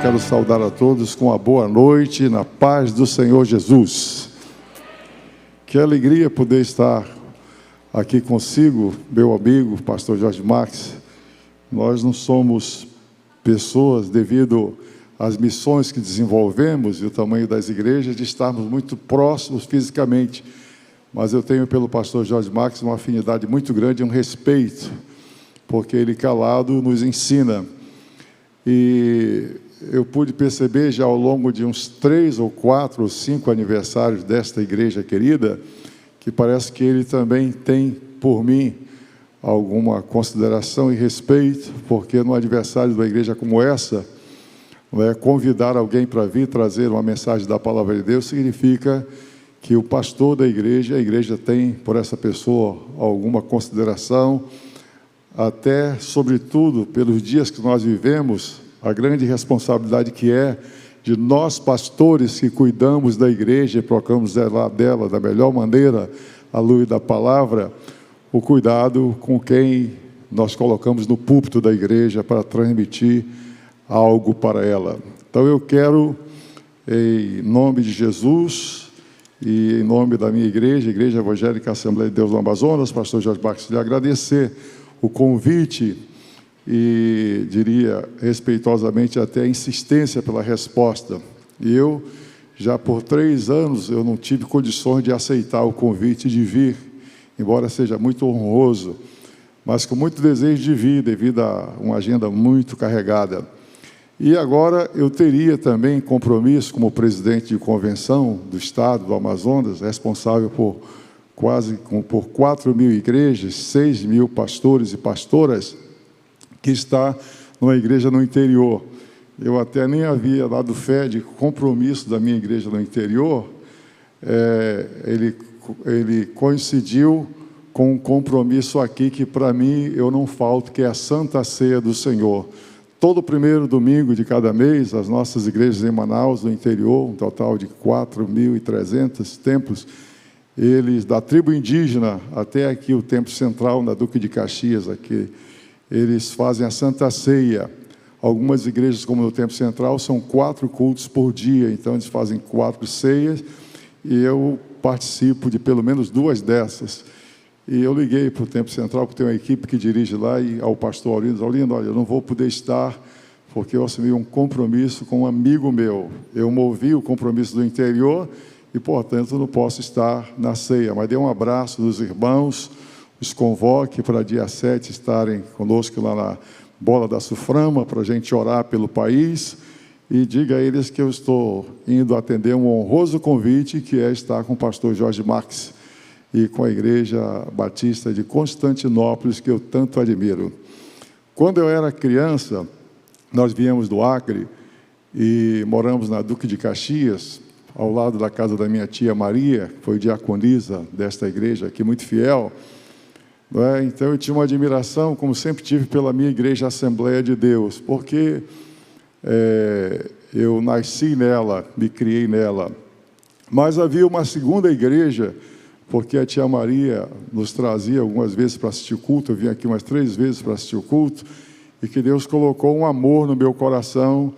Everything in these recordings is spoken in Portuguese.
quero saudar a todos com uma boa noite, na paz do Senhor Jesus. Que alegria poder estar aqui consigo, meu amigo, pastor Jorge Max. Nós não somos pessoas, devido às missões que desenvolvemos e o tamanho das igrejas, de estarmos muito próximos fisicamente. Mas eu tenho pelo pastor Jorge Max uma afinidade muito grande, um respeito, porque ele calado nos ensina. E eu pude perceber já ao longo de uns 3 ou 4 ou 5 aniversários desta igreja querida, que parece que ele também tem por mim alguma consideração e respeito, porque no aniversário de uma igreja como essa, convidar alguém para vir trazer uma mensagem da palavra de Deus significa que o pastor da igreja, a igreja tem por essa pessoa alguma consideração, até, sobretudo, pelos dias que nós vivemos, a grande responsabilidade que é de nós, pastores, que cuidamos da igreja e procuramos dela da melhor maneira, à luz da palavra, o cuidado com quem nós colocamos no púlpito da igreja para transmitir algo para ela. Então, eu quero, em nome de Jesus e em nome da minha igreja, Igreja Evangélica Assembleia de Deus do Amazonas, pastor Jorge Max, lhe agradecer o convite e, diria, respeitosamente, até a insistência pela resposta. E eu, já por 3 anos, eu não tive condições de aceitar o convite de vir, embora seja muito honroso, mas com muito desejo de vir, devido a uma agenda muito carregada. E agora eu teria também compromisso como presidente de convenção do Estado do Amazonas, responsável por 4.000 igrejas, 6.000 pastores e pastoras, que está numa igreja no interior. Eu até nem havia dado fé de compromisso da minha igreja no interior, ele coincidiu com um compromisso aqui que para mim eu não falto, que é a Santa Ceia do Senhor. Todo primeiro domingo de cada mês, as nossas igrejas em Manaus, no interior, um total de 4.300 templos, eles, da tribo indígena até aqui o templo central, na Duque de Caxias, aqui, eles fazem a Santa Ceia. Algumas igrejas, como no templo central, são 4 cultos por dia, então eles fazem 4 ceias, e eu participo de pelo menos 2 dessas. E eu liguei para o templo central, porque tem uma equipe que dirige lá, e ao pastor Aulindo, olha, eu não vou poder estar, porque eu assumi um compromisso com um amigo meu. Eu movi o compromisso do interior, e, portanto, não posso estar na ceia. Mas dê um abraço dos irmãos, os convoque para dia 7 estarem conosco lá na Bola da Suframa, para a gente orar pelo país, e diga a eles que eu estou indo atender um honroso convite, que é estar com o pastor Jorge Max e com a Igreja Batista de Constantinópolis, que eu tanto admiro. Quando eu era criança, nós viemos do Acre e moramos na Duque de Caxias, ao lado da casa da minha tia Maria, que foi diaconisa desta igreja aqui, muito fiel. Então eu tinha uma admiração, como sempre tive, pela minha igreja Assembleia de Deus, porque eu nasci nela, me criei nela. Mas havia uma segunda igreja, porque a tia Maria nos trazia algumas vezes para assistir o culto, eu vim aqui umas 3 vezes para assistir o culto, e que Deus colocou um amor no meu coração,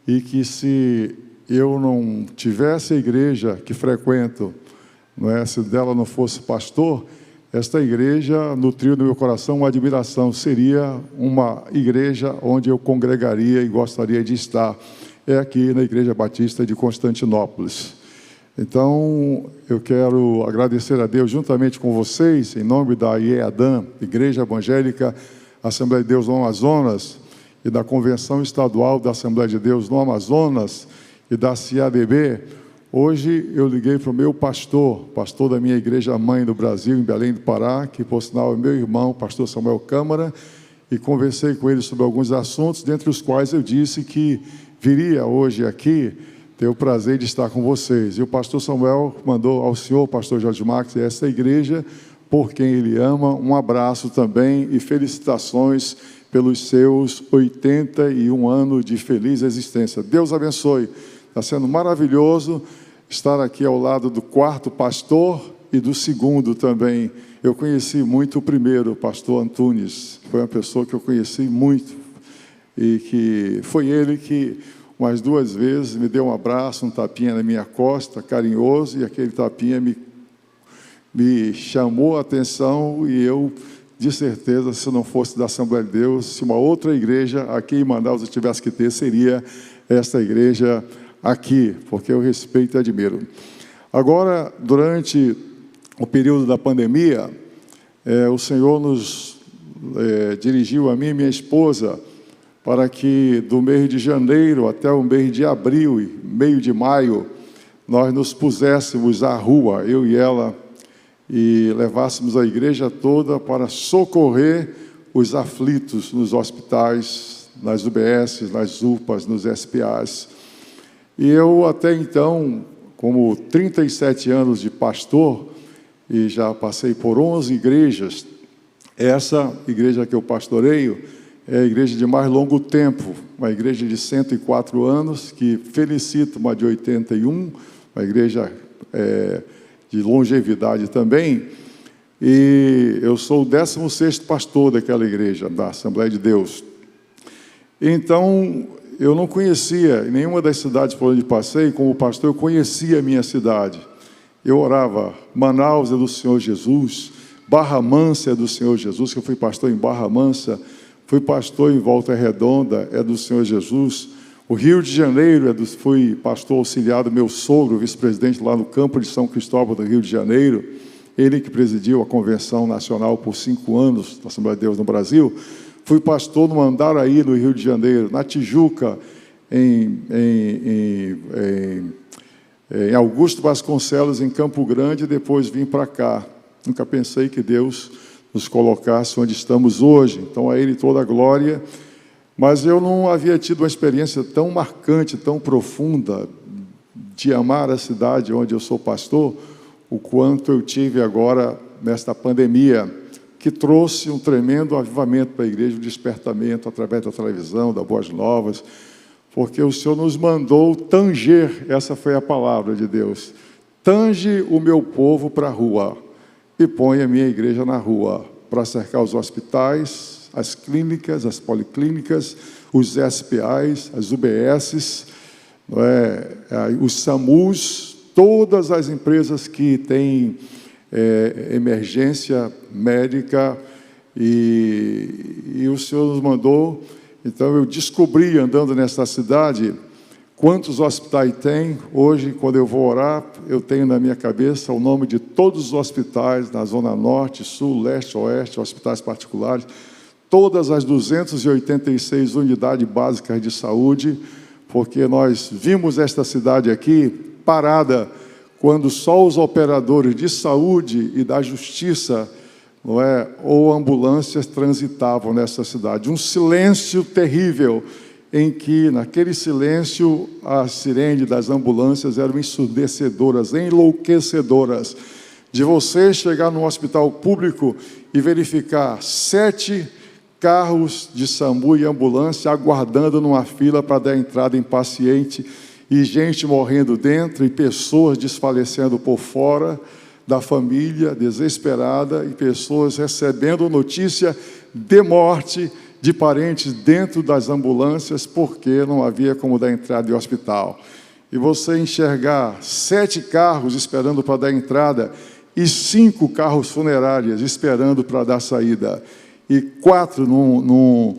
e que se eu não tivesse a igreja que frequento, se dela não fosse pastor, esta igreja nutriu no meu coração uma admiração, seria uma igreja onde eu congregaria e gostaria de estar, é aqui na Igreja Batista de Constantinópolis. Então, eu quero agradecer a Deus juntamente com vocês, em nome da IEADAM, Igreja Evangélica Assembleia de Deus no Amazonas, e da Convenção Estadual da Assembleia de Deus no Amazonas, e da CADB. Hoje eu liguei para o meu pastor da minha igreja mãe no Brasil, em Belém do Pará, que por sinal é meu irmão, pastor Samuel Câmara, e conversei com ele sobre alguns assuntos, dentre os quais eu disse que viria hoje aqui ter o prazer de estar com vocês. E o pastor Samuel mandou ao senhor, pastor Jorge Max, e essa igreja, por quem ele ama, um abraço também e felicitações pelos seus 81 anos de feliz existência. Deus abençoe. Está sendo maravilhoso estar aqui ao lado do 4º pastor e do 2º também. Eu conheci muito o primeiro, o pastor Antunes. Foi uma pessoa que eu conheci muito, e que foi ele que umas 2 vezes, me deu um abraço, um tapinha na minha costa, carinhoso, e aquele tapinha me chamou a atenção, e eu, de certeza, se não fosse da Assembleia de Deus, se uma outra igreja aqui em Manaus eu tivesse que ter, seria esta igreja aqui, porque eu respeito e admiro. Agora, durante o período da pandemia, o Senhor nos dirigiu a mim e minha esposa para que do mês de janeiro até o mês de abril e meio de maio, nós nos puséssemos à rua, eu e ela, e levássemos a igreja toda para socorrer os aflitos nos hospitais, nas UBS, nas UPAs, nos SPAs. E eu até então, como 37 anos de pastor, e já passei por 11 igrejas, essa igreja que eu pastoreio é a igreja de mais longo tempo, uma igreja de 104 anos, que felicito uma de 81, uma igreja de longevidade também, e eu sou o 16º pastor daquela igreja, da Assembleia de Deus. Então, eu não conhecia, em nenhuma das cidades por onde passei, como pastor, eu conhecia a minha cidade. Eu orava, Manaus é do Senhor Jesus, Barra Mansa é do Senhor Jesus, que eu fui pastor em Barra Mansa, fui pastor em Volta Redonda, é do Senhor Jesus. O Rio de Janeiro, fui pastor auxiliar do meu sogro, vice-presidente lá no campo de São Cristóvão do Rio de Janeiro, ele que presidiu a Convenção Nacional por 5 anos, da Assembleia de Deus no Brasil. Fui pastor no Mandaraí, no Rio de Janeiro, na Tijuca, em Augusto Vasconcelos, em Campo Grande, e depois vim para cá. Nunca pensei que Deus nos colocasse onde estamos hoje. Então, a Ele toda a glória. Mas eu não havia tido uma experiência tão marcante, tão profunda, de amar a cidade onde eu sou pastor, o quanto eu tive agora nesta pandemia, que trouxe um tremendo avivamento para a igreja, um despertamento através da televisão, da Boas Novas, porque o Senhor nos mandou tanger, essa foi a palavra de Deus, tange o meu povo para a rua, e põe a minha igreja na rua, para cercar os hospitais, as clínicas, as policlínicas, os SPAs, as UBSs, os SAMUs, todas as empresas que têm emergência médica, e o Senhor nos mandou. Então eu descobri, andando nessa cidade, quantos hospitais tem. Hoje, quando eu vou orar, eu tenho na minha cabeça o nome de todos os hospitais na Zona Norte, Sul, Leste, Oeste, hospitais particulares, todas as 286 unidades básicas de saúde, porque nós vimos esta cidade aqui parada quando só os operadores de saúde e da justiça, ou ambulâncias transitavam nessa cidade. Um silêncio terrível, em que, naquele silêncio, a sirene das ambulâncias eram ensurdecedoras, enlouquecedoras, de você chegar num hospital público e verificar 7 carros de SAMU e ambulância aguardando numa fila para dar entrada em paciente, e gente morrendo dentro, e pessoas desfalecendo por fora da família, desesperada, e pessoas recebendo notícia de morte de parentes dentro das ambulâncias, porque não havia como dar entrada em hospital. E você enxergar 7 carros esperando para dar entrada, e 5 carros funerários esperando para dar saída, e 4 no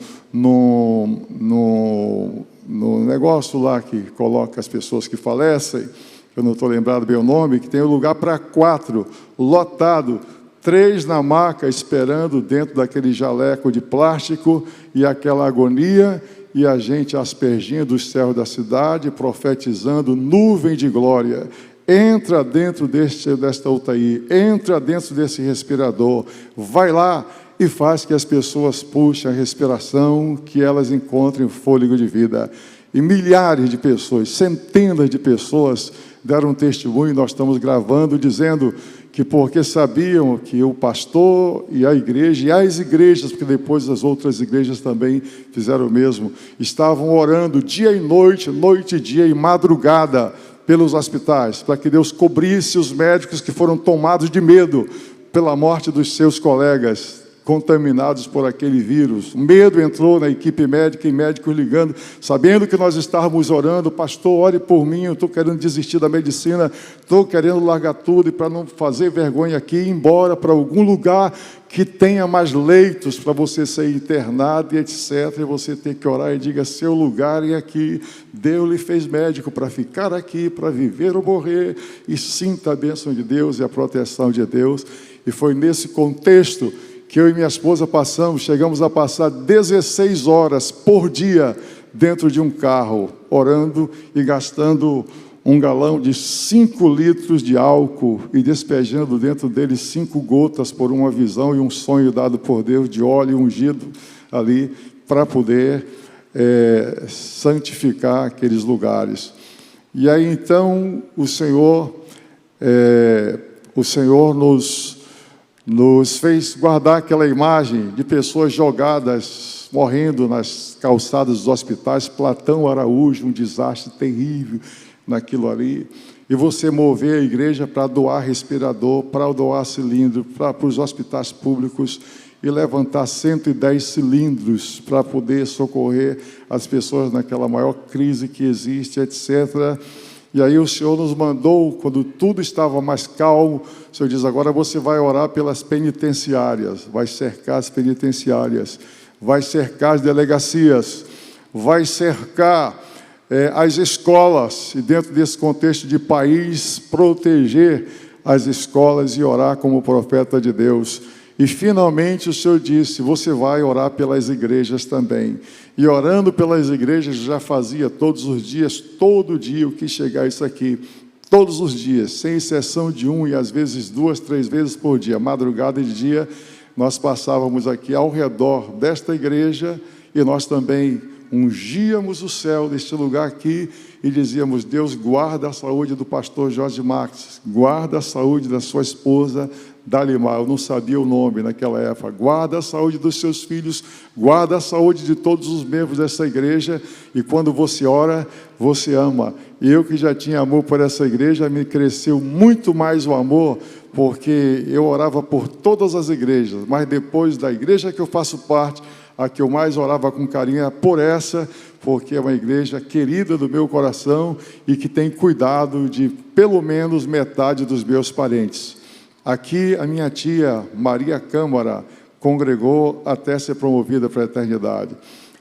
negócio lá que coloca as pessoas que falecem, eu não estou lembrado bem o nome, que tem um lugar para 4, lotado, 3 na maca esperando dentro daquele jaleco de plástico, e aquela agonia, e a gente aspergindo os céus da cidade, profetizando nuvem de glória. Entra dentro desta UTI, entra dentro desse respirador, vai lá e faz que as pessoas puxem a respiração, que elas encontrem fôlego de vida. E milhares de pessoas, centenas de pessoas deram um testemunho, nós estamos gravando, dizendo que porque sabiam que o pastor e a igreja, e as igrejas, porque depois as outras igrejas também fizeram o mesmo, estavam orando dia e noite, noite e dia e madrugada pelos hospitais, para que Deus cobrisse os médicos que foram tomados de medo pela morte dos seus colegas contaminados por aquele vírus. O medo entrou na equipe médica e médicos ligando, sabendo que nós estávamos orando: pastor, ore por mim, eu estou querendo desistir da medicina, estou querendo largar tudo e para não fazer vergonha aqui, ir embora para algum lugar que tenha mais leitos para você ser internado e etc. E você tem que orar e diga: seu lugar é aqui, Deus lhe fez médico para ficar aqui, para viver ou morrer, e sinta a bênção de Deus e a proteção de Deus. E foi nesse contexto que eu e minha esposa chegamos a passar 16 horas por dia dentro de um carro, orando e gastando um galão de 5 litros de álcool e despejando dentro dele 5 gotas por uma visão e um sonho dado por Deus de óleo ungido ali para poder santificar aqueles lugares. E aí então o Senhor nos fez guardar aquela imagem de pessoas jogadas, morrendo nas calçadas dos hospitais. Platão Araújo, um desastre terrível naquilo ali. E você mover a igreja para doar respirador, para doar cilindro, para os hospitais públicos, e levantar 110 cilindros para poder socorrer as pessoas naquela maior crise que existe, etc. E aí o Senhor nos mandou, quando tudo estava mais calmo, o Senhor diz: agora você vai orar pelas penitenciárias, vai cercar as penitenciárias, vai cercar as delegacias, vai cercar as escolas, e dentro desse contexto de país, proteger as escolas e orar como profeta de Deus. E finalmente o Senhor disse: você vai orar pelas igrejas também. E orando pelas igrejas, já fazia todos os dias, todo dia o que chegar isso aqui, todos os dias, sem exceção de um, e às vezes 2, 3 vezes por dia, madrugada e dia, nós passávamos aqui ao redor desta igreja, e nós também ungíamos o céu deste lugar aqui e dizíamos: Deus, guarda a saúde do pastor Jorge Max, guarda a saúde da sua esposa Dalimar, eu não sabia o nome naquela época, guarda a saúde dos seus filhos, guarda a saúde de todos os membros dessa igreja. E quando você ora, você ama. E eu, que já tinha amor por essa igreja, me cresceu muito mais o amor, porque eu orava por todas as igrejas, mas depois da igreja que eu faço parte, a que eu mais orava com carinho é por essa, porque é uma igreja querida do meu coração e que tem cuidado de pelo menos metade dos meus parentes. Aqui a minha tia Maria Câmara congregou até ser promovida para a eternidade.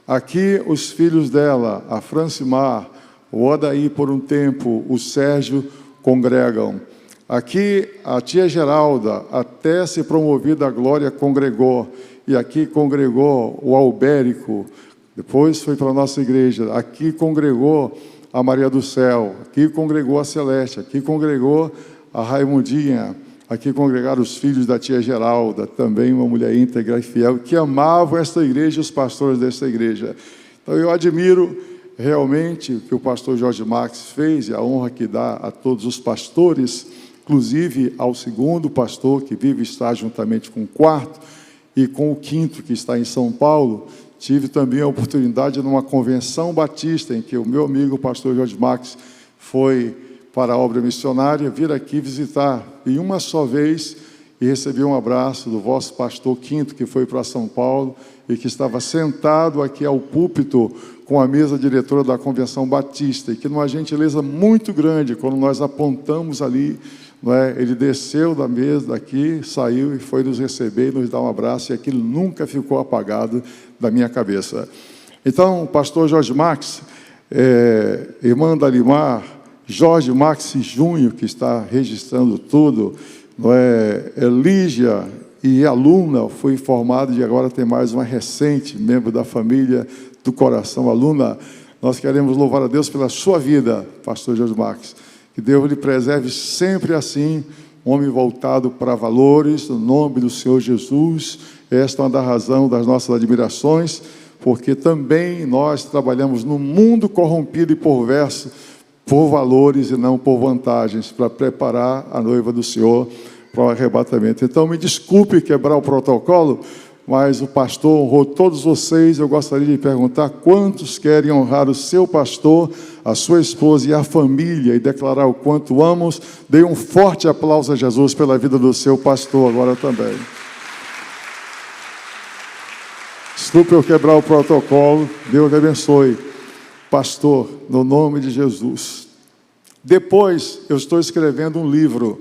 Aqui os filhos dela, a Francimar, o Odaí por um tempo, o Sérgio, congregam. Aqui a tia Geralda, até ser promovida à glória, congregou. E aqui congregou o Albérico, depois foi para a nossa igreja. Aqui congregou a Maria do Céu, aqui congregou a Celeste, aqui congregou a Raimundinha, aqui congregaram os filhos da tia Geralda, também uma mulher íntegra e fiel, que amavam esta igreja e os pastores desta igreja. Então eu admiro realmente o que o pastor Jorge Max fez, e a honra que dá a todos os pastores, inclusive ao segundo pastor, que vive está juntamente com o quarto, e com o quinto, que está em São Paulo. Tive também a oportunidade, numa convenção batista, em que o meu amigo, o pastor Jorge Max, foi para a obra missionária, vir aqui visitar, e uma só vez, e recebi um abraço do vosso pastor Quinto, que foi para São Paulo, e que estava sentado aqui ao púlpito, com a mesa diretora da convenção batista, e que numa gentileza muito grande, quando nós apontamos ali, ele desceu da mesa daqui, saiu e foi nos receber e nos dar um abraço, e aquilo nunca ficou apagado da minha cabeça. Então, pastor Jorge Max, irmã Dalimar, Jorge Max Júnior, que está registrando tudo, Lígia e aluna, foi informado de agora tem mais uma recente, membro da família do coração, aluna. Nós queremos louvar a Deus pela sua vida, pastor Jorge Max. Que Deus lhe preserve sempre assim, um homem voltado para valores, no nome do Senhor Jesus. Esta é uma da razão das nossas admirações, porque também nós trabalhamos num mundo corrompido e perverso por valores e não por vantagens, para preparar a noiva do Senhor para o arrebatamento. Então, me desculpe quebrar o protocolo, mas o pastor honrou todos vocês. Eu gostaria de perguntar: quantos querem honrar o seu pastor, a sua esposa e a família, e declarar o quanto amam? Dê um forte aplauso a Jesus pela vida do seu pastor agora também. Desculpe eu quebrar o protocolo. Deus lhe abençoe. Pastor, no nome de Jesus. Depois, eu estou escrevendo um livro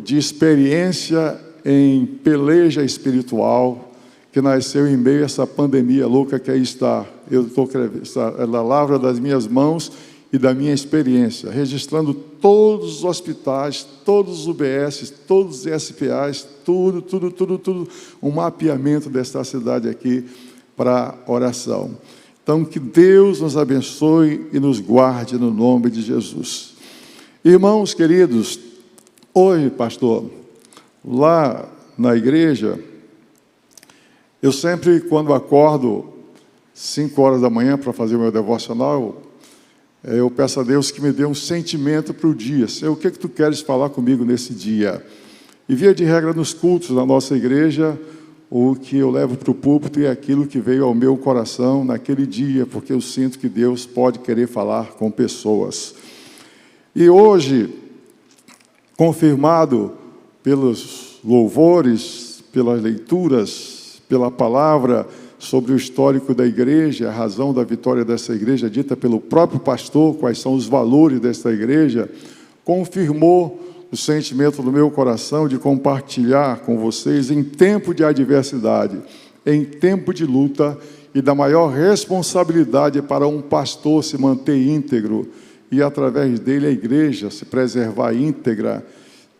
de experiência em peleja espiritual, que nasceu em meio a essa pandemia louca que aí está. Eu estou escrevendo, é da lavra das minhas mãos e da minha experiência, registrando todos os hospitais, todos os UBS, todos os SPAs, tudo, um mapeamento desta cidade aqui para oração. Então, que Deus nos abençoe e nos guarde no nome de Jesus. Irmãos queridos, hoje, pastor, lá na igreja, eu sempre, quando acordo 5 horas da manhã para fazer o meu devocional, eu peço a Deus que me dê um sentimento para o dia. Senhor, o que tu queres falar comigo nesse dia? E via de regra nos cultos da nossa igreja, o que eu levo para o púlpito é aquilo que veio ao meu coração naquele dia, porque eu sinto que Deus pode querer falar com pessoas. E hoje, confirmado pelos louvores, pelas leituras, pela palavra sobre o histórico da igreja, a razão da vitória dessa igreja, dita pelo próprio pastor, quais são os valores desta igreja, confirmou o sentimento do meu coração de compartilhar com vocês em tempo de adversidade, em tempo de luta e da maior responsabilidade para um pastor se manter íntegro e, através dele, a igreja se preservar íntegra.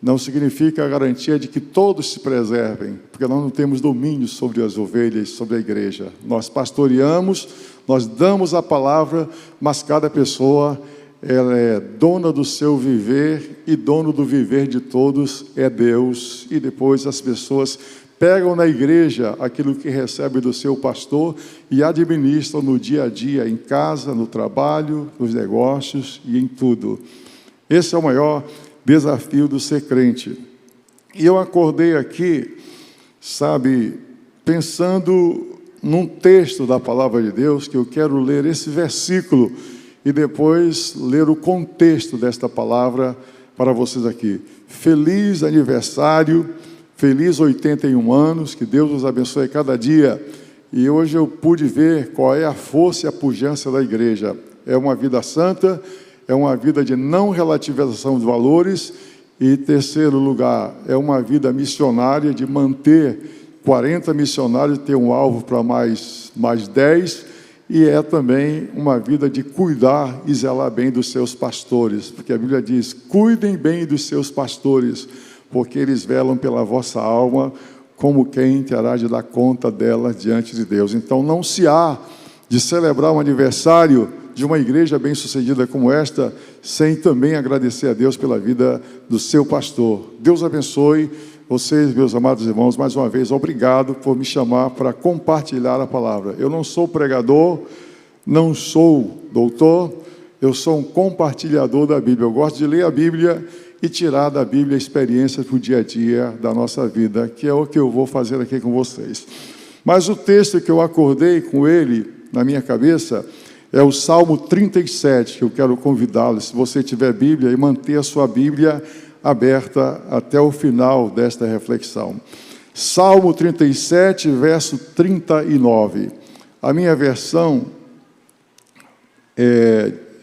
Não significa a garantia de que todos se preservem, porque nós não temos domínio sobre as ovelhas, sobre a igreja. Nós pastoreamos, nós damos a palavra, mas cada pessoa, ela é dona do seu viver, e dono do viver de todos é Deus. E depois as pessoas pegam na igreja aquilo que recebe do seu pastor e administram no dia a dia, em casa, no trabalho, nos negócios e em tudo. Esse é o maior desafio do ser crente. E eu acordei aqui, sabe, pensando num texto da palavra de Deus, que eu quero ler esse versículo e depois ler o contexto desta palavra para vocês aqui. Feliz aniversário, feliz 81 anos, que Deus nos abençoe cada dia. E hoje eu pude ver qual é a força e a pujança da igreja. É uma vida santa, é uma vida de não relativização de valores. E, terceiro lugar, é uma vida missionária, de manter 40 missionários, ter um alvo para mais 10. E é também uma vida de cuidar e zelar bem dos seus pastores. Porque a Bíblia diz, cuidem bem dos seus pastores, porque eles velam pela vossa alma, como quem terá de dar conta dela diante de Deus. Então, não se há de celebrar um aniversário de uma igreja bem-sucedida como esta, sem também agradecer a Deus pela vida do seu pastor. Deus abençoe vocês, meus amados irmãos, mais uma vez, obrigado por me chamar para compartilhar a palavra. Eu não sou pregador, não sou doutor, eu sou um compartilhador da Bíblia. Eu gosto de ler a Bíblia e tirar da Bíblia experiências para o dia a dia da nossa vida, que é o que eu vou fazer aqui com vocês. Mas o texto que eu acordei com ele na minha cabeça é o Salmo 37, que eu quero convidá-lo, se você tiver Bíblia, e manter a sua Bíblia aberta até o final desta reflexão. Salmo 37, verso 39. A minha versão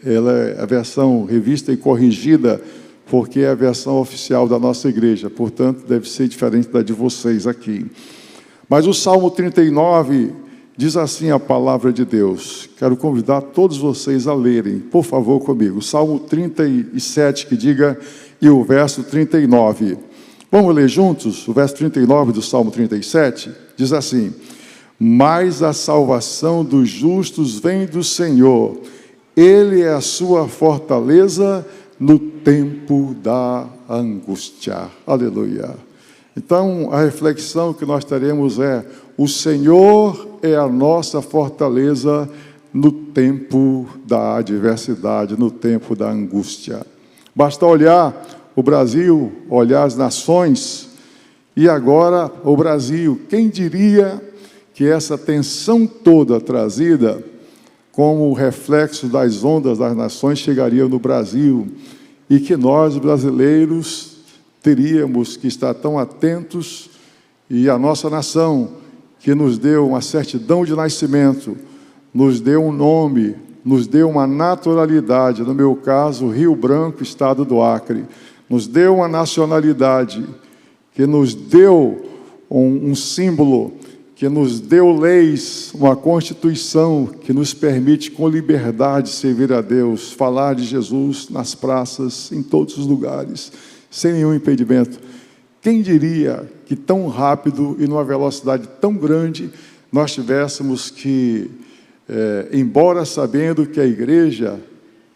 ela é a versão revista e corrigida, porque é a versão oficial da nossa igreja, portanto, deve ser diferente da de vocês aqui. Mas o Salmo 39 diz assim a palavra de Deus. Quero convidar todos vocês a lerem, por favor, comigo. Salmo 37, que diga, e o verso 39. Vamos ler juntos? O verso 39 do Salmo 37 diz assim: mas a salvação dos justos vem do Senhor. Ele é a sua fortaleza no tempo da angústia. Aleluia. Então, a reflexão que nós teremos é: o Senhor é a nossa fortaleza no tempo da adversidade, no tempo da angústia. Basta olhar o Brasil, olhar as nações, e agora o Brasil. Quem diria que essa tensão toda trazida como reflexo das ondas das nações chegaria no Brasil, e que nós, brasileiros, teríamos que estar tão atentos e a nossa nação, que nos deu uma certidão de nascimento, nos deu um nome, nos deu uma naturalidade, no meu caso, Rio Branco, estado do Acre, nos deu uma nacionalidade, que nos deu um símbolo, que nos deu leis, uma Constituição que nos permite com liberdade servir a Deus, falar de Jesus nas praças, em todos os lugares, sem nenhum impedimento. Quem diria que tão rápido e numa velocidade tão grande nós tivéssemos que, embora sabendo que a igreja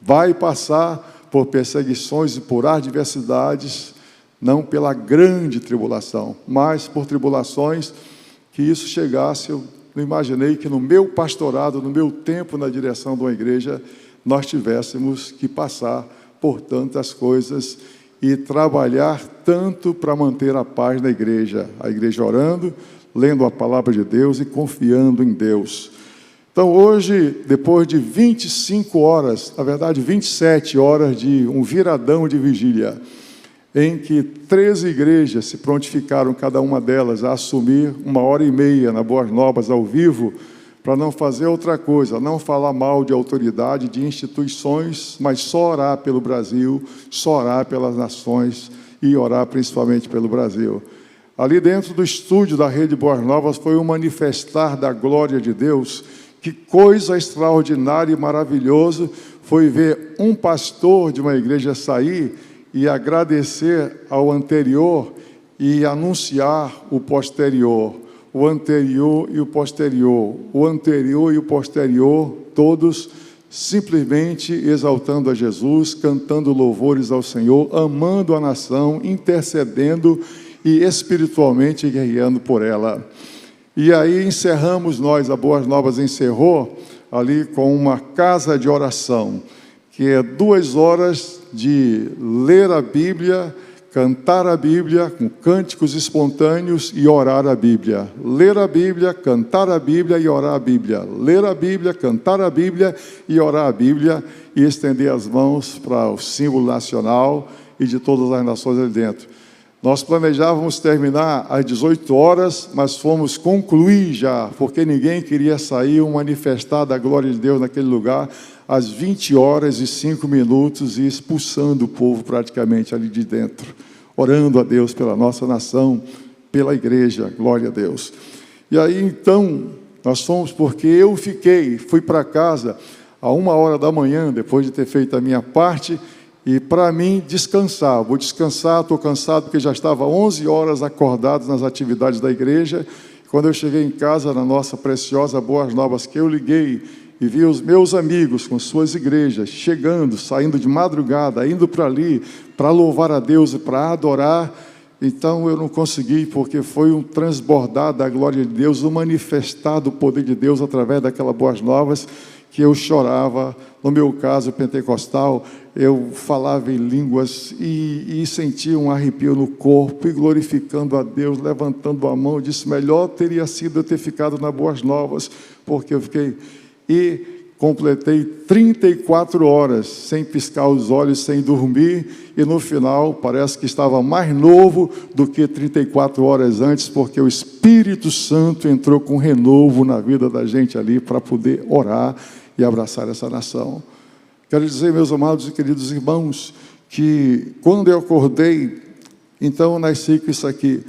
vai passar por perseguições e por adversidades, não pela grande tribulação, mas por tribulações, que isso chegasse. Eu não imaginei que no meu pastorado, no meu tempo na direção de uma igreja, nós tivéssemos que passar por tantas coisas e trabalhar tanto para manter a paz na igreja. A igreja orando, lendo a palavra de Deus e confiando em Deus. Então hoje, depois de 25 horas, na verdade 27 horas de um viradão de vigília, em que 13 igrejas se prontificaram, cada uma delas, a assumir 1h30 na Boas Novas ao vivo, para não fazer outra coisa, não falar mal de autoridade, de instituições, mas só orar pelo Brasil, só orar pelas nações e orar principalmente pelo Brasil. Ali dentro do estúdio da Rede Boas Novas foi um manifestar da glória de Deus. Que coisa extraordinária e maravilhoso foi ver um pastor de uma igreja sair e agradecer ao anterior e anunciar o posterior, o anterior e o posterior, o anterior e o posterior, todos simplesmente exaltando a Jesus, cantando louvores ao Senhor, amando a nação, intercedendo e espiritualmente guerreando por ela. E aí encerramos nós, a Boas Novas encerrou ali com uma casa de oração, que é 2 horas de ler a Bíblia, cantar a Bíblia com cânticos espontâneos e orar a Bíblia. Ler a Bíblia, cantar a Bíblia e orar a Bíblia. Ler a Bíblia, cantar a Bíblia e orar a Bíblia e estender as mãos para o símbolo nacional e de todas as nações ali dentro. Nós planejávamos terminar às 18 horas, mas fomos concluir já, porque ninguém queria sair manifestar da glória de Deus naquele lugar, às 20h05 e expulsando o povo praticamente ali de dentro, orando a Deus pela nossa nação, pela igreja, glória a Deus. E aí então, nós fomos, porque eu fui para casa a 1h da manhã, depois de ter feito a minha parte, e para mim descansar, vou descansar, estou cansado porque já estava 11 horas acordado nas atividades da igreja. Quando eu cheguei em casa, na nossa preciosa Boas Novas, que eu liguei e vi os meus amigos com suas igrejas, chegando, saindo de madrugada, indo para ali, para louvar a Deus e para adorar. Então eu não consegui, porque foi um transbordar da glória de Deus, um manifestar do poder de Deus através daquela Boas Novas, que eu chorava. No meu caso pentecostal, eu falava em línguas e sentia um arrepio no corpo, e glorificando a Deus, levantando a mão. Eu disse, melhor teria sido eu ter ficado na Boas Novas, porque eu fiquei... E completei 34 horas, sem piscar os olhos, sem dormir, e no final parece que estava mais novo do que 34 horas antes, porque o Espírito Santo entrou com renovo na vida da gente ali, para poder orar e abraçar essa nação. Quero dizer, meus amados e queridos irmãos, que quando eu acordei, então eu nasci com isso aqui: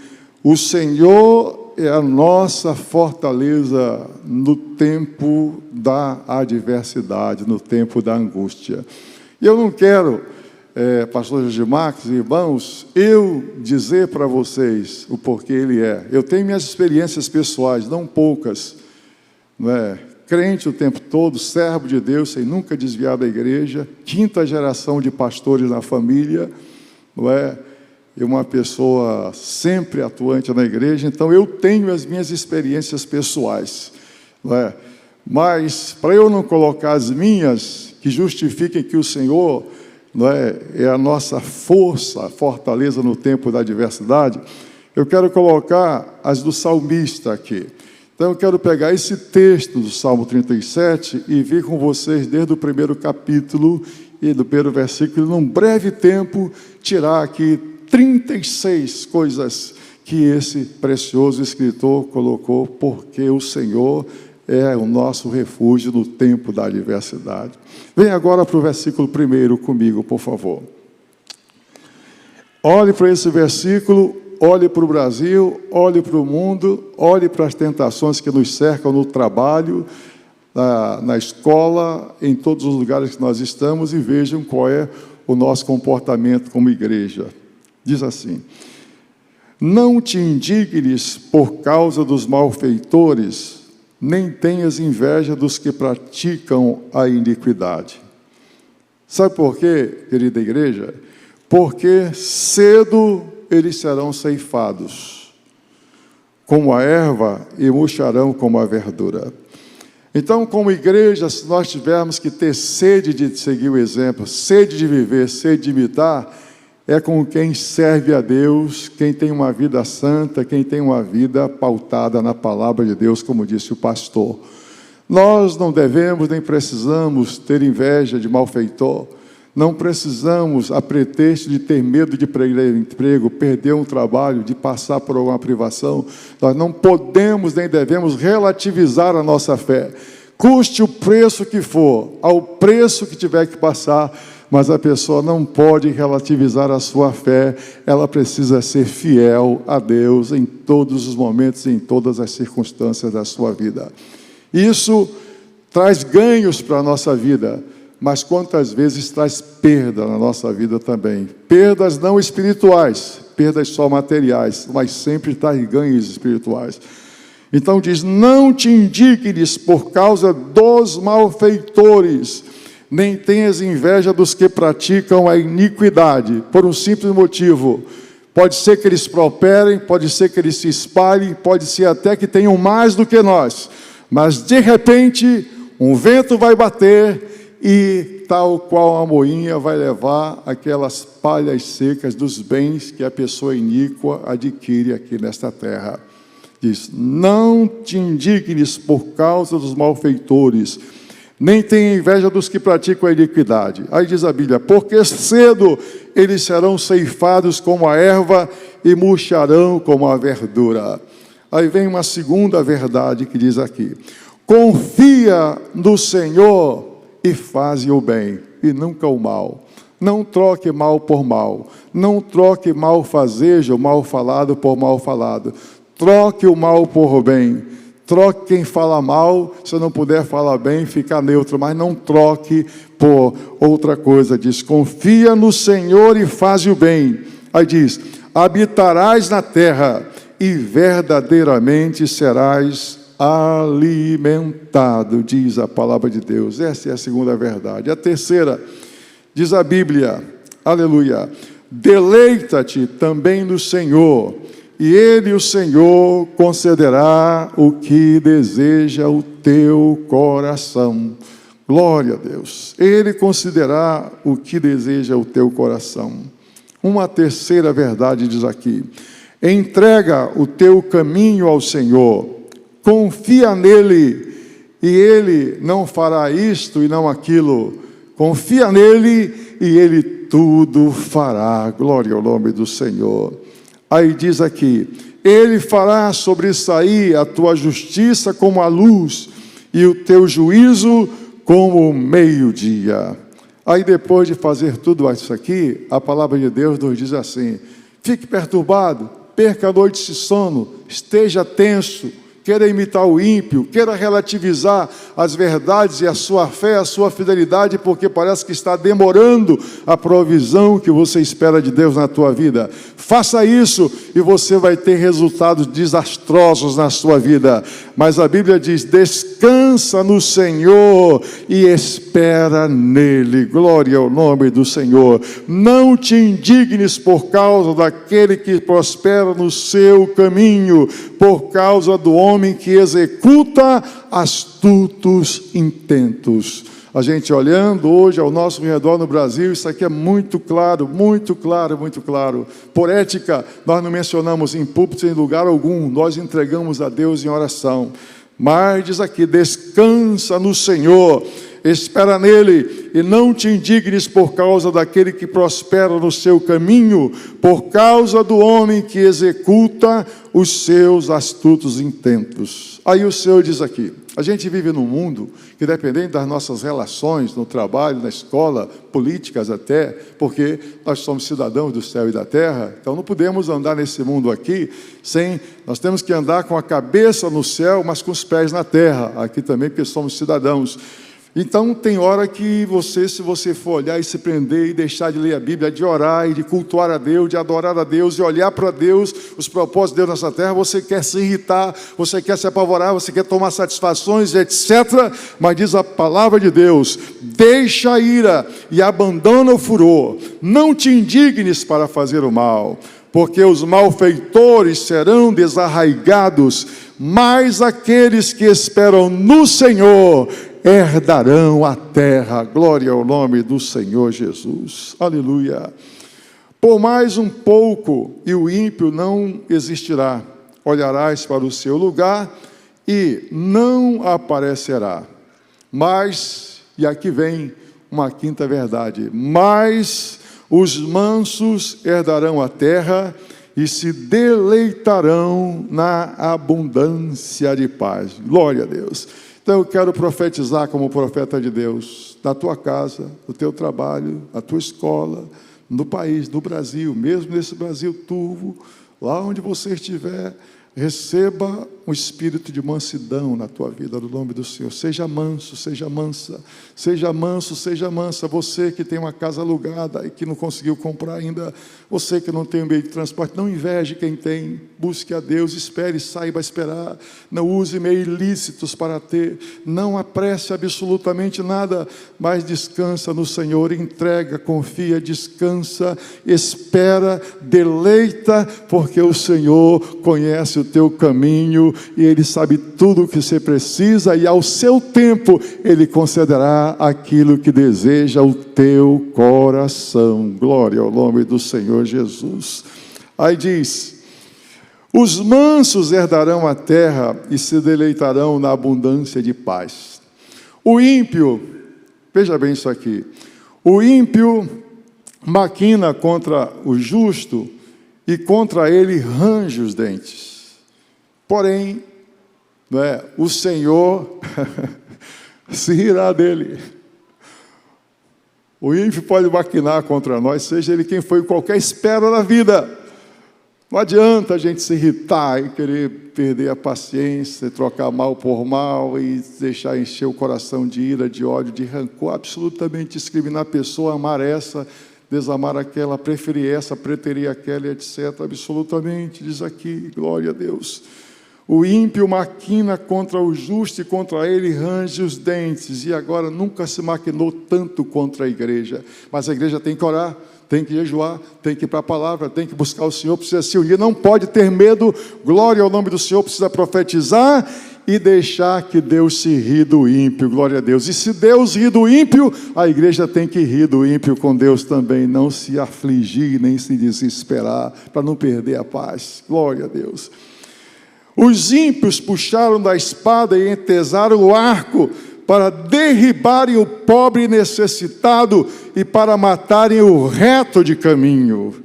o Senhor é a nossa fortaleza no tempo da adversidade, no tempo da angústia. E eu não quero, pastor Jorge Marques, irmãos, eu dizer para vocês o porquê Ele é. Eu tenho minhas experiências pessoais, não poucas, não é? Crente o tempo todo, servo de Deus, sem nunca desviar da igreja, 5ª geração de pastores na família, não é? E uma pessoa sempre atuante na igreja. Então eu tenho as minhas experiências pessoais, não é? Mas para eu não colocar as minhas, que justifiquem que o Senhor, não é a nossa força, a fortaleza no tempo da adversidade, eu quero colocar as do salmista aqui. Então eu quero pegar esse texto do Salmo 37 e vir com vocês desde o primeiro capítulo e do primeiro versículo, num breve tempo, tirar aqui 36 coisas que esse precioso escritor colocou, porque o Senhor é o nosso refúgio no tempo da adversidade. Vem agora para o versículo 1 comigo, por favor. Olhe para esse versículo, olhe para o Brasil, olhe para o mundo, olhe para as tentações que nos cercam no trabalho, na escola, em todos os lugares que nós estamos, e vejam qual é o nosso comportamento como igreja. Diz assim: não te indignes por causa dos malfeitores, nem tenhas inveja dos que praticam a iniquidade. Sabe por quê, querida igreja? Porque cedo eles serão ceifados, como a erva, e murcharão como a verdura. Então, como igreja, se nós tivermos que ter sede de seguir o exemplo, sede de viver, sede de imitar, é com quem serve a Deus, quem tem uma vida santa, quem tem uma vida pautada na palavra de Deus, como disse o pastor. Nós não devemos nem precisamos ter inveja de malfeitor, não precisamos, a pretexto de ter medo de perder emprego, perder um trabalho, de passar por alguma privação. Nós não podemos nem devemos relativizar a nossa fé. Custe o preço que for, ao preço que tiver que passar, mas a pessoa não pode relativizar a sua fé. Ela precisa ser fiel a Deus em todos os momentos e em todas as circunstâncias da sua vida. Isso traz ganhos para a nossa vida, mas quantas vezes traz perda na nossa vida também. Perdas não espirituais, perdas só materiais, mas sempre traz ganhos espirituais. Então diz: não te indignes por causa dos malfeitores, nem tenhas inveja dos que praticam a iniquidade, por um simples motivo. Pode ser que eles prosperem, pode ser que eles se espalhem, pode ser até que tenham mais do que nós, mas de repente um vento vai bater e, tal qual a moinha, vai levar aquelas palhas secas dos bens que a pessoa iníqua adquire aqui nesta terra. Diz: não te indignes por causa dos malfeitores, nem tenha inveja dos que praticam a iniquidade. Aí diz a Bíblia: porque cedo eles serão ceifados como a erva e murcharão como a verdura. Aí vem uma segunda verdade que diz aqui: confia no Senhor e faze o bem, e nunca o mal. Não troque mal por mal. Não troque mal fazejo, mal falado por mal falado. Troque o mal por bem. Troque quem fala mal, se não puder falar bem, fica neutro, mas não troque por outra coisa. Diz: confia no Senhor e faze o bem. Aí diz: habitarás na terra e verdadeiramente serás alimentado, diz a palavra de Deus. Essa é a segunda verdade. A terceira, diz a Bíblia, aleluia: deleita-te também no Senhor, e Ele, o Senhor, concederá o que deseja o teu coração. Glória a Deus. Ele concederá o que deseja o teu coração. Uma terceira verdade diz aqui: entrega o teu caminho ao Senhor, confia nele, e ele não fará isto e não aquilo. Confia nele e ele tudo fará. Glória ao nome do Senhor. Aí diz aqui: ele fará sobressair a tua justiça como a luz, e o teu juízo como o meio-dia. Aí, depois de fazer tudo isso aqui, a palavra de Deus nos diz assim: fique perturbado, perca a noite de sono, esteja tenso, queira imitar o ímpio, queira relativizar as verdades e a sua fé, a sua fidelidade, porque parece que está demorando a provisão que você espera de Deus na tua vida. Faça isso e você vai ter resultados desastrosos na sua vida. Mas a Bíblia diz: descansa no Senhor e espera nele. Glória ao nome do Senhor. Não te indignes por causa daquele que prospera no seu caminho, por causa do homem que executa astutos intentos. A gente olhando hoje ao nosso redor no Brasil, isso aqui é muito claro, muito claro, muito claro. Por ética, nós não mencionamos em púlpito em lugar algum, nós entregamos a Deus em oração. Mas diz aqui: descansa no Senhor, espera nele, e não te indignes por causa daquele que prospera no seu caminho, por causa do homem que executa os seus astutos intentos. Aí o Senhor diz aqui, a gente vive num mundo que, dependendo das nossas relações, no trabalho, na escola, políticas até, porque nós somos cidadãos do céu e da terra, então não podemos andar nesse mundo aqui nós temos que andar com a cabeça no céu, mas com os pés na terra, aqui também, porque somos cidadãos. Então, tem hora que se você for olhar e se prender e deixar de ler a Bíblia, de orar e de cultuar a Deus, de adorar a Deus, de olhar para Deus, os propósitos de Deus nessa terra, você quer se irritar, você quer se apavorar, você quer tomar satisfações, etc. Mas diz a palavra de Deus, deixa a ira e abandona o furor, não te indignes para fazer o mal, porque os malfeitores serão desarraigados, mas aqueles que esperam no Senhor herdarão a terra. Glória ao nome do Senhor Jesus. Aleluia. Por mais um pouco, e o ímpio não existirá. Olharás para o seu lugar e não aparecerá. Mas, e aqui vem uma quinta verdade, mas os mansos herdarão a terra e se deleitarão na abundância de paz. Glória a Deus. Então eu quero profetizar como profeta de Deus, na tua casa, no teu trabalho, na tua escola, no país, no Brasil, mesmo nesse Brasil turvo, lá onde você estiver, receba um espírito de mansidão na tua vida, no nome do Senhor. Seja manso, seja mansa, seja manso, seja mansa. Você que tem uma casa alugada e que não conseguiu comprar ainda, você que não tem um meio de transporte, não inveje quem tem, busque a Deus, espere, saiba esperar, não use meios ilícitos para ter, não apresse absolutamente nada, mas descansa no Senhor, entrega, confia, descansa, espera, deleita, porque o Senhor conhece o teu caminho e Ele sabe tudo o que você precisa e ao seu tempo Ele concederá aquilo que deseja o teu coração. Glória ao nome do Senhor Jesus. Aí diz, os mansos herdarão a terra e se deleitarão na abundância de paz. O ímpio, veja bem isso aqui, o ímpio maquina contra o justo e contra ele range os dentes. Porém, o Senhor se rirá dele. O ímpio pode maquinar contra nós, seja ele quem foi, qualquer espera na vida. Não adianta a gente se irritar e querer perder a paciência, trocar mal por mal e deixar encher o coração de ira, de ódio, de rancor, absolutamente discriminar a pessoa, amar essa, desamar aquela, preferir essa, preterir aquela, etc. Absolutamente, diz aqui, glória a Deus. O ímpio maquina contra o justo e contra ele range os dentes. E agora nunca se maquinou tanto contra a igreja. Mas a igreja tem que orar, tem que jejuar, tem que ir para a palavra, tem que buscar o Senhor, precisa se unir, não pode ter medo. Glória ao nome do Senhor, precisa profetizar e deixar que Deus se ri do ímpio. Glória a Deus. E se Deus ri do ímpio, a igreja tem que rir do ímpio com Deus também. Não se afligir, nem se desesperar, para não perder a paz. Glória a Deus. Os ímpios puxaram da espada e entesaram o arco para derribarem o pobre necessitado e para matarem o reto de caminho.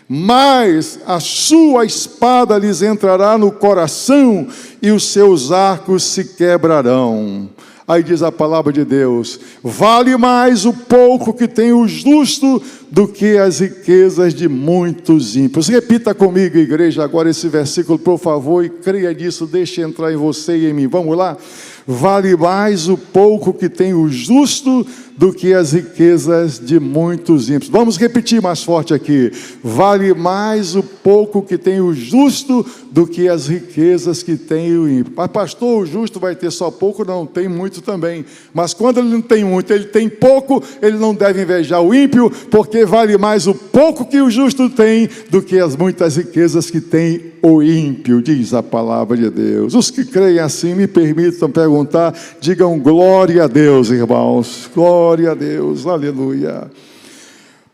Mas a sua espada lhes entrará no coração e os seus arcos se quebrarão. Aí diz a palavra de Deus, vale mais o pouco que tem o justo do que as riquezas de muitos ímpios. Repita comigo, igreja, agora esse versículo, por favor, e creia nisso, deixe entrar em você e em mim. Vamos lá? Vale mais o pouco que tem o justo do que as riquezas de muitos ímpios. Vamos repetir mais forte aqui. Vale mais o pouco que tem o justo do que as riquezas que tem o ímpio. Mas pastor, o justo vai ter só pouco? Não, tem muito também. Mas quando ele não tem muito, ele tem pouco, ele não deve invejar o ímpio, porque vale mais o pouco que o justo tem do que as muitas riquezas que tem o ímpio, diz a palavra de Deus. Os que creem assim, me permitam perguntar, digam glória a Deus, irmãos, glória a Deus, aleluia.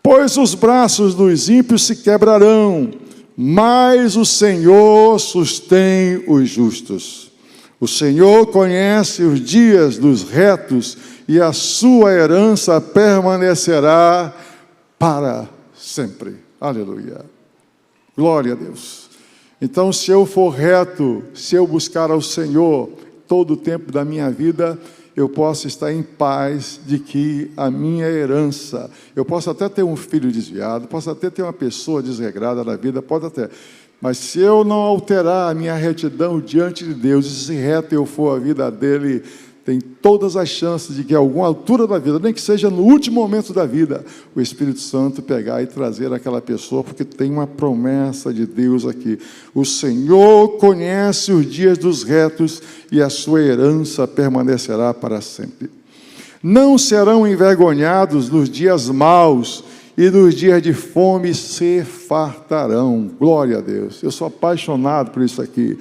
Pois os braços dos ímpios se quebrarão, mas o Senhor sustém os justos. O Senhor conhece os dias dos retos e a sua herança permanecerá para sempre. Aleluia. Glória a Deus. Então, se eu for reto, se eu buscar ao Senhor todo o tempo da minha vida, eu posso estar em paz de que a minha herança, eu posso até ter um filho desviado, posso até ter uma pessoa desregrada na vida, pode até, mas se eu não alterar a minha retidão diante de Deus, e se reto eu for a vida dele, tem todas as chances de que a alguma altura da vida, nem que seja no último momento da vida, o Espírito Santo pegar e trazer aquela pessoa, porque tem uma promessa de Deus aqui. O Senhor conhece os dias dos retos e a sua herança permanecerá para sempre. Não serão envergonhados nos dias maus, e nos dias de fome se fartarão. Glória a Deus. Eu sou apaixonado por isso aqui.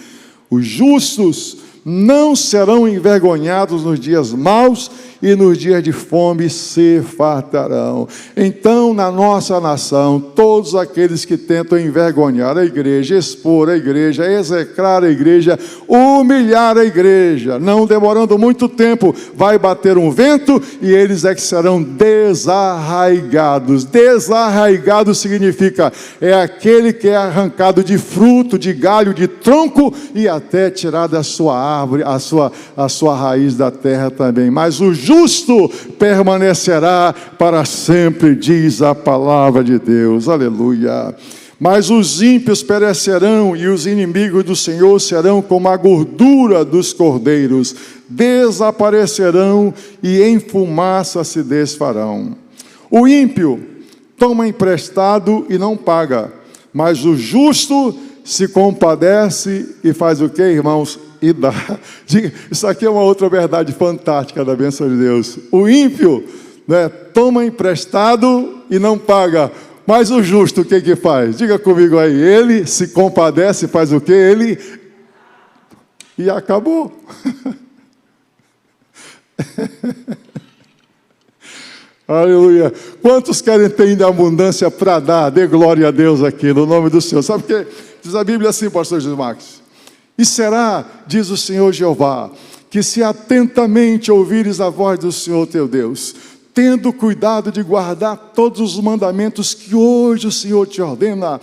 Os justos não serão envergonhados nos dias maus, e nos dias de fome se fartarão. Então, na nossa nação, todos aqueles que tentam envergonhar a igreja, expor a igreja, execrar a igreja, humilhar a igreja, não demorando muito tempo, vai bater um vento e eles é que serão desarraigados. Desarraigado significa, é aquele que é arrancado de fruto, de galho, de tronco e até tirado da sua árvore, a sua raiz da terra também. Mas o justo permanecerá para sempre, diz a palavra de Deus. Aleluia. Mas os ímpios perecerão, e os inimigos do Senhor serão como a gordura dos cordeiros, desaparecerão e em fumaça se desfarão. O ímpio toma emprestado e não paga, mas o justo se compadece e faz o que, irmãos? E dá. Isso aqui é uma outra verdade fantástica da bênção de Deus. O ímpio, né, toma emprestado e não paga, mas o justo o que faz? Diga comigo aí, ele se compadece e faz o que? Ele... E acabou. Aleluia. Quantos querem ter ainda abundância para dar? Dê glória a Deus aqui, no nome do Senhor. Sabe o que diz a Bíblia assim, pastor Jesus Marcos? E será, diz o Senhor Jeová, que se atentamente ouvires a voz do Senhor teu Deus, tendo cuidado de guardar todos os mandamentos que hoje o Senhor te ordena,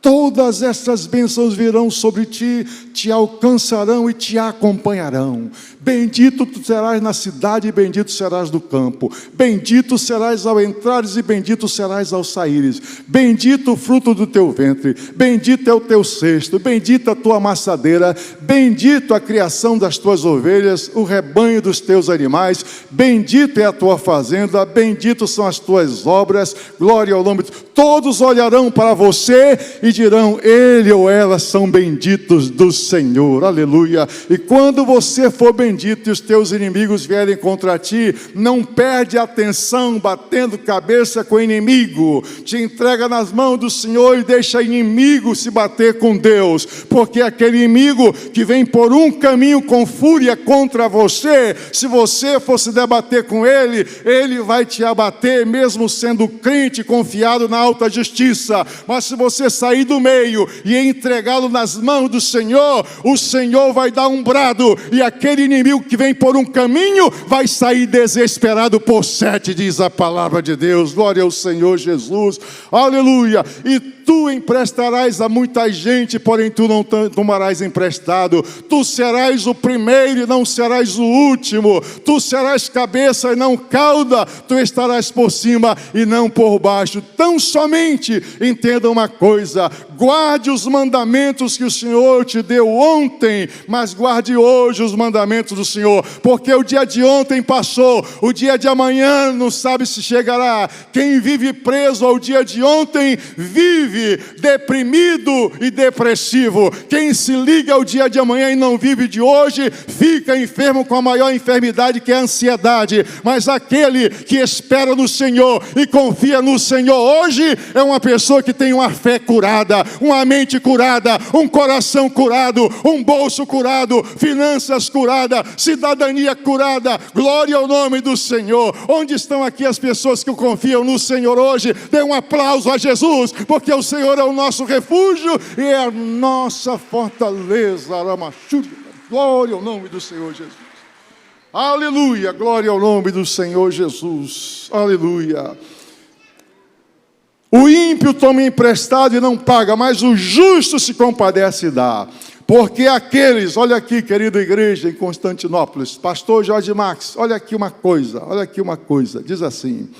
todas essas bênçãos virão sobre ti, te alcançarão e te acompanharão. Bendito tu serás na cidade e bendito serás no campo. Bendito serás ao entrares e bendito serás ao saíres. Bendito o fruto do teu ventre. Bendito é o teu cesto. Bendita a tua amassadeira. Bendito a criação das tuas ovelhas, o rebanho dos teus animais. Bendito é a tua fazenda. Bendito são as tuas obras. Glória ao nome de Deus. Todos olharão para você e dirão, ele ou ela são benditos do Senhor. Aleluia. E quando você for bendito e os teus inimigos vierem contra ti, não perde a atenção batendo cabeça com o inimigo. Te entrega nas mãos do Senhor e deixa o inimigo se bater com Deus, porque aquele inimigo que vem por um caminho com fúria contra você, se você for se debater com ele, ele vai te abater, mesmo sendo crente, confiado na alta justiça. Mas se você sair do meio e entregá-lo nas mãos do Senhor, o Senhor vai dar um brado, e aquele inimigo que vem por um caminho vai sair desesperado por 7, diz a palavra de Deus. Glória ao Senhor Jesus. Aleluia. E tu emprestarás a muita gente, porém tu não tomarás emprestado. Tu serás o primeiro e não serás o último. Tu serás cabeça e não cauda. Tu estarás por cima e não por baixo. Tão somente entenda uma coisa: guarde os mandamentos que o Senhor te deu ontem, mas guarde hoje os mandamentos do Senhor, porque o dia de ontem passou, o dia de amanhã não sabe se chegará. Quem vive preso ao dia de ontem vive deprimido e depressivo. Quem se liga ao dia de amanhã e não vive de hoje fica enfermo com a maior enfermidade, que é a ansiedade. Mas aquele que espera no Senhor e confia no Senhor hoje é uma pessoa que tem uma fé curada, uma mente curada, um coração curado, um bolso curado, finanças curadas, cidadania curada. Glória ao nome do Senhor. Onde estão aqui as pessoas que confiam no Senhor hoje? Dê um aplauso a Jesus, porque o Senhor é o nosso refúgio e é a nossa fortaleza. Glória ao nome do Senhor Jesus. Aleluia, glória ao nome do Senhor Jesus. Aleluia. O ímpio toma emprestado e não paga, mas o justo se compadece e dá. Porque aqueles, olha aqui, querida igreja em Constantinópolis, pastor Jorge Max, olha aqui uma coisa, diz assim: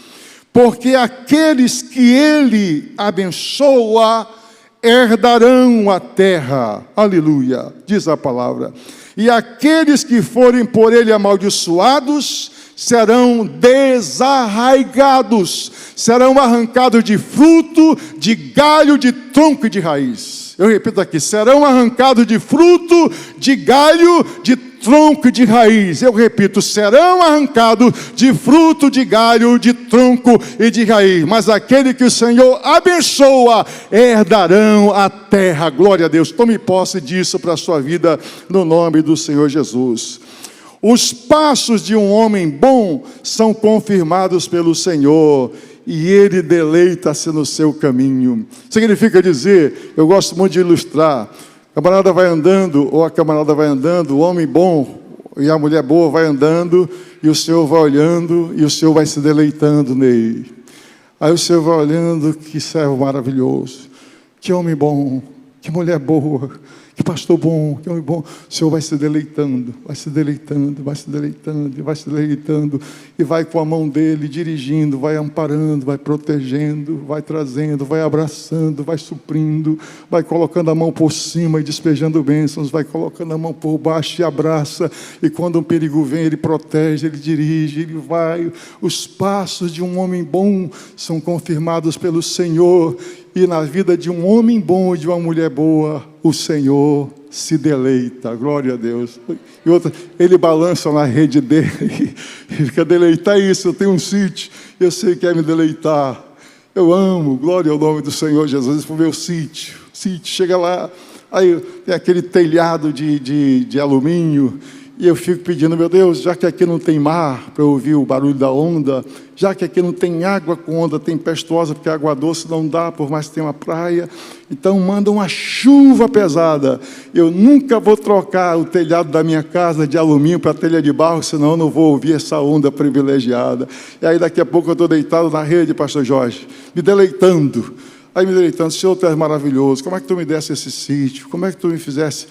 porque aqueles que ele abençoa herdarão a terra, aleluia, diz a palavra. E aqueles que forem por ele amaldiçoados serão desarraigados, serão arrancados de fruto, de galho, de tronco e de raiz. Eu repito aqui: serão arrancados de fruto, de galho, de tronco e de raiz. Eu repito: serão arrancados de fruto, de galho, de tronco e de raiz. Mas aquele que o Senhor abençoa, herdarão a terra. Glória a Deus. Tome posse disso para a sua vida, no nome do Senhor Jesus. Os passos de um homem bom são confirmados pelo Senhor, e ele deleita-se no seu caminho. Significa dizer, eu gosto muito de ilustrar: a camarada vai andando, ou a camarada vai andando, o homem bom e a mulher boa vai andando, e o Senhor vai olhando, e o Senhor vai se deleitando nele. Aí o Senhor vai olhando: que servo maravilhoso, que homem bom, que mulher boa, que pastor bom, que homem bom. O Senhor vai se deleitando, vai se deleitando, vai se deleitando, vai se deleitando, e vai com a mão dele dirigindo, vai amparando, vai protegendo, vai trazendo, vai abraçando, vai suprindo, vai colocando a mão por cima e despejando bênçãos, vai colocando a mão por baixo e abraça, e quando um perigo vem, ele protege, ele dirige, ele vai. Os passos de um homem bom são confirmados pelo Senhor, e na vida de um homem bom e de uma mulher boa, o Senhor se deleita. Glória a Deus. E outra, ele balança na rede dele e fica: deleitar isso, eu tenho um sítio, eu sei que é me deleitar. Eu amo, glória ao nome do Senhor Jesus, para o meu sítio. Chega lá, aí tem aquele telhado de alumínio, e eu fico pedindo: meu Deus, já que aqui não tem mar para eu ouvir o barulho da onda, já que aqui não tem água com onda tempestuosa, porque água doce não dá, por mais que tenha uma praia, então manda uma chuva pesada. Eu nunca vou trocar o telhado da minha casa de alumínio para telha de barro, senão eu não vou ouvir essa onda privilegiada. E aí daqui a pouco eu estou deitado na rede, pastor Jorge, me deleitando. Aí me deleitando: Senhor, tu és maravilhoso, como é que tu me desse esse sítio, como é que tu me fizesse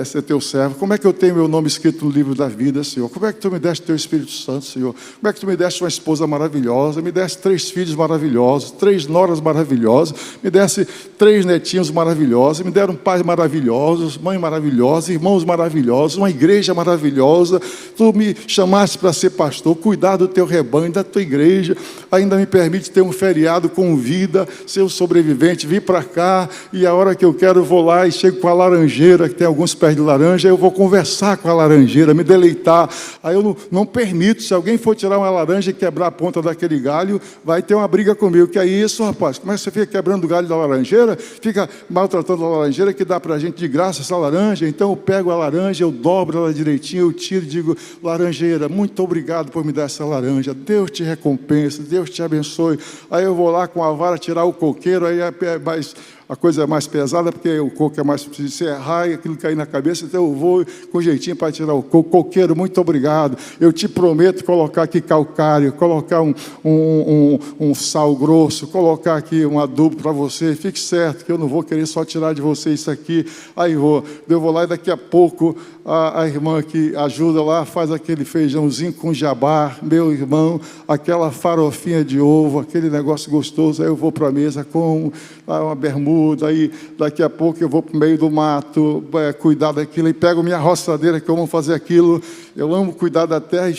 ser teu servo, como é que eu tenho meu nome escrito no livro da vida, Senhor, como é que tu me deste teu Espírito Santo, Senhor, como é que tu me deste uma esposa maravilhosa, me deste 3 filhos maravilhosos, 3 noras maravilhosas, me deste 3 netinhos maravilhosos, me deram pais maravilhosos, mãe maravilhosa, irmãos maravilhosos, uma igreja maravilhosa. Tu me chamaste para ser pastor, cuidar do teu rebanho, da tua igreja, ainda me permite ter um feriado com vida, ser um sobrevivente, vir para cá, e a hora que eu quero eu vou lá e chego com a laranjeira, que tem alguns pés de laranja, eu vou conversar com a laranjeira, me deleitar. Aí eu não permito, se alguém for tirar uma laranja e quebrar a ponta daquele galho, vai ter uma briga comigo. Que é isso, rapaz? Como é que você fica quebrando o galho da laranjeira? Fica maltratando a laranjeira, que dá para a gente de graça essa laranja. Então eu pego a laranja, eu dobro ela direitinho, eu tiro e digo: laranjeira, muito obrigado por me dar essa laranja, Deus te recompensa, Deus te abençoe. Aí eu vou lá com a vara tirar o coqueiro, aí a coisa é mais pesada, porque o coco é mais difícil, se errar e aquilo cair na cabeça, então eu vou com jeitinho para tirar o coco. Coqueiro, muito obrigado, eu te prometo colocar aqui calcário, colocar um sal grosso, colocar aqui um adubo para você, fique certo que eu não vou querer só tirar de você isso aqui. Aí eu vou lá, e daqui a pouco a irmã que ajuda lá faz aquele feijãozinho com jabá, meu irmão, aquela farofinha de ovo, aquele negócio gostoso. Aí eu vou para a mesa com uma bermuda, aí daqui a pouco eu vou para o meio do mato, cuidar daquilo, e pego minha roçadeira, que eu amo fazer aquilo. Eu amo cuidar da terra,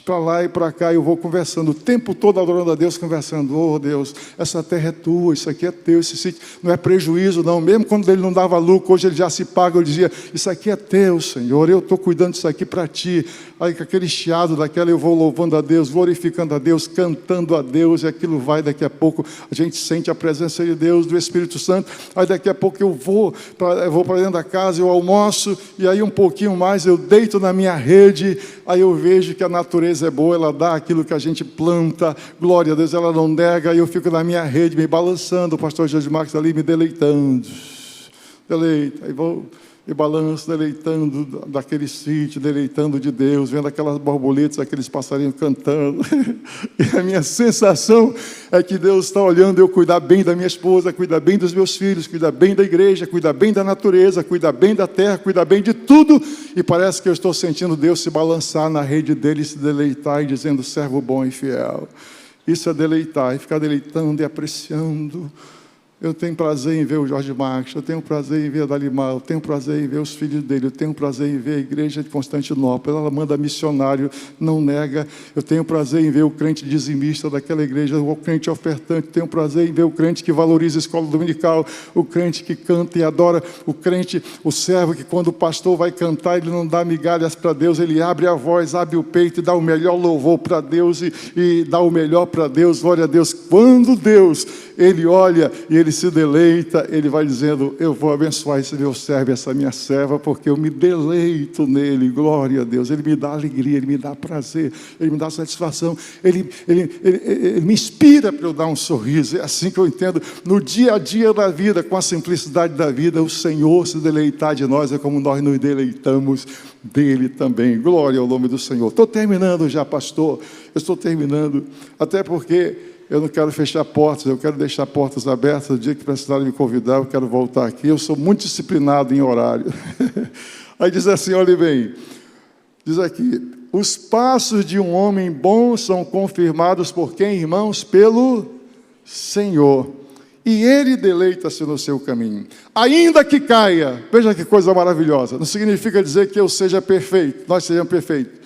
para lá e para cá, eu vou conversando o tempo todo, adorando a Deus, conversando: oh Deus, essa terra é tua, isso aqui é teu, esse sítio não é prejuízo não, mesmo quando ele não dava lucro, hoje ele já se paga. Eu dizia: isso aqui é teu, Senhor, eu estou cuidando disso aqui para ti. Aí com aquele chiado daquela, eu vou louvando a Deus, glorificando a Deus, cantando a Deus, e aquilo vai, daqui a pouco a gente sente a presença de Deus, do Espírito Santo. Aí daqui a pouco eu vou para dentro da casa, eu almoço, e aí um pouquinho mais eu deito na minha rede. Aí eu vejo que a natureza é boa, ela dá aquilo que a gente planta, glória a Deus, ela não nega. Aí eu fico na minha rede me balançando, o pastor Jorge Marques ali me deleitando, deleita. Aí vou e balanço, deleitando daquele sítio, deleitando de Deus, vendo aquelas borboletas, aqueles passarinhos cantando. E a minha sensação é que Deus está olhando eu cuidar bem da minha esposa, cuidar bem dos meus filhos, cuidar bem da igreja, cuidar bem da natureza, cuidar bem da terra, cuidar bem de tudo. E parece que eu estou sentindo Deus se balançar na rede dele, se deleitar e dizendo, servo bom e fiel. Isso é deleitar, e ficar deleitando e apreciando. Eu tenho prazer em ver o Jorge Marques, eu tenho prazer em ver a Dalimar, eu tenho prazer em ver os filhos dele, eu tenho prazer em ver a igreja de Constantinopla, ela manda missionário, não nega. Eu tenho prazer em ver o crente dizimista daquela igreja, o crente ofertante, tenho prazer em ver o crente que valoriza a escola dominical, o crente que canta e adora, o crente, o servo que quando o pastor vai cantar, ele não dá migalhas para Deus, ele abre a voz, abre o peito e dá o melhor louvor para Deus e dá o melhor para Deus, glória a Deus. Quando Deus, ele olha e ele se deleita, ele vai dizendo, eu vou abençoar esse meu servo, essa minha serva, porque eu me deleito nele, glória a Deus. Ele me dá alegria, ele me dá prazer, ele me dá satisfação, ele me inspira para eu dar um sorriso. É assim que eu entendo, no dia a dia da vida, com a simplicidade da vida, o Senhor se deleitar de nós, é como nós nos deleitamos dele também. Glória ao nome do Senhor. Estou terminando já, pastor, eu estou terminando, até porque eu não quero fechar portas, eu quero deixar portas abertas. O dia que precisarem me convidar, eu quero voltar aqui. Eu sou muito disciplinado em horário. Aí diz assim, olhe bem, diz aqui, os passos de um homem bom são confirmados por quem, irmãos? Pelo Senhor. E Ele deleita-se no seu caminho. Ainda que caia, veja que coisa maravilhosa, não significa dizer que eu seja perfeito, nós sejamos perfeitos.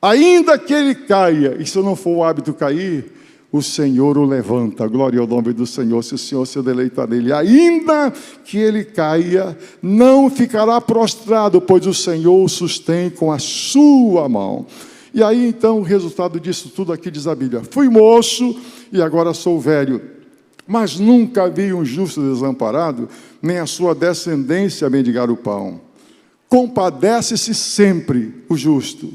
Ainda que ele caia, e se não for o hábito cair, o Senhor o levanta, glória ao nome do Senhor, se o Senhor se deleita nele. Ainda que ele caia, não ficará prostrado, pois o Senhor o sustém com a sua mão. E aí então o resultado disso tudo aqui diz a Bíblia, fui moço e agora sou velho, mas nunca vi um justo desamparado, nem a sua descendência mendigar o pão. Compadece-se sempre o justo,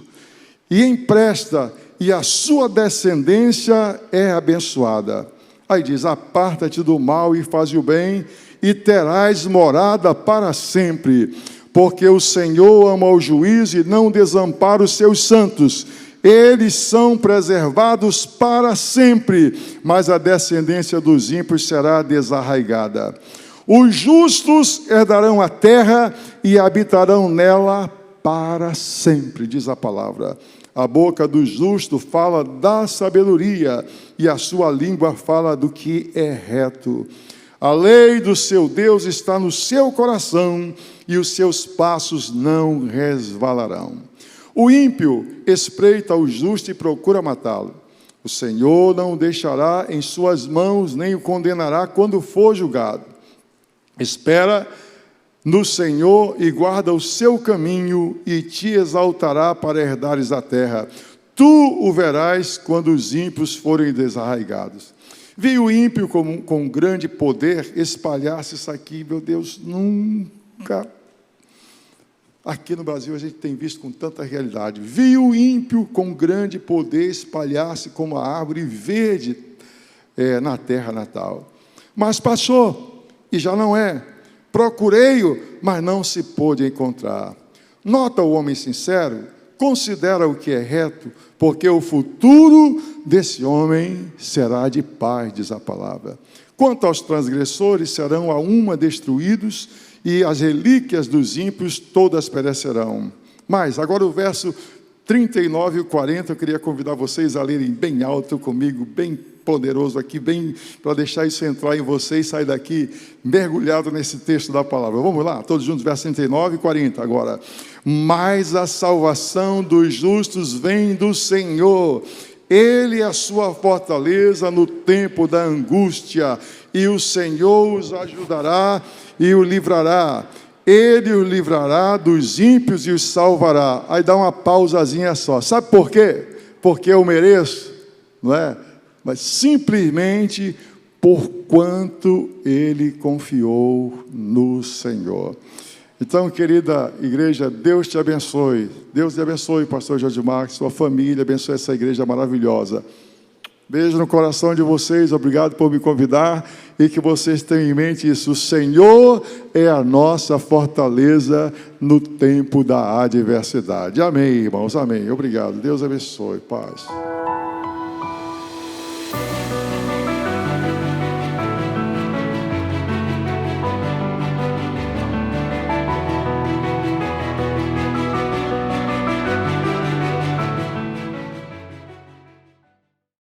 e empresta, e a sua descendência é abençoada. Aí diz, aparta-te do mal e faz o bem, e terás morada para sempre. Porque o Senhor ama o juízo e não desampara os seus santos. Eles são preservados para sempre, mas a descendência dos ímpios será desarraigada. Os justos herdarão a terra e habitarão nela para sempre, diz a palavra. A boca do justo fala da sabedoria, e a sua língua fala do que é reto. A lei do seu Deus está no seu coração, e os seus passos não resvalarão. O ímpio espreita o justo e procura matá-lo. O Senhor não o deixará em suas mãos, nem o condenará quando for julgado. Espera no Senhor e guarda o seu caminho, e te exaltará para herdares a terra. Tu o verás quando os ímpios forem desarraigados. Vi o ímpio com grande poder espalhar-se isso aqui, meu Deus, nunca. Aqui no Brasil a gente tem visto com tanta realidade. Vi o ímpio com grande poder espalhar-se como a árvore verde na terra natal. Mas passou, e já não é. Procurei-o, mas não se pôde encontrar. Nota o homem sincero, considera o que é reto, porque o futuro desse homem será de paz, diz a palavra. Quanto aos transgressores, serão a uma destruídos, e as relíquias dos ímpios todas perecerão. Mas, agora o verso 39 e 40, eu queria convidar vocês a lerem bem alto comigo, bem poderoso aqui, bem para deixar isso entrar em vocês, sair daqui mergulhado nesse texto da palavra. Vamos lá, todos juntos, verso 39 e 40 agora. Mas a salvação dos justos vem do Senhor, Ele é a sua fortaleza no tempo da angústia, e o Senhor os ajudará e o livrará. Ele os livrará dos ímpios e os salvará. Aí dá uma pausazinha só. Sabe por quê? Porque eu mereço, não é? Mas simplesmente por quanto ele confiou no Senhor. Então, querida igreja, Deus te abençoe. Deus te abençoe, pastor Jorge Marques, sua família, abençoe essa igreja maravilhosa. Beijo no coração de vocês, obrigado por me convidar e que vocês tenham em mente isso. O Senhor é a nossa fortaleza no tempo da adversidade. Amém, irmãos, amém. Obrigado, Deus abençoe, paz.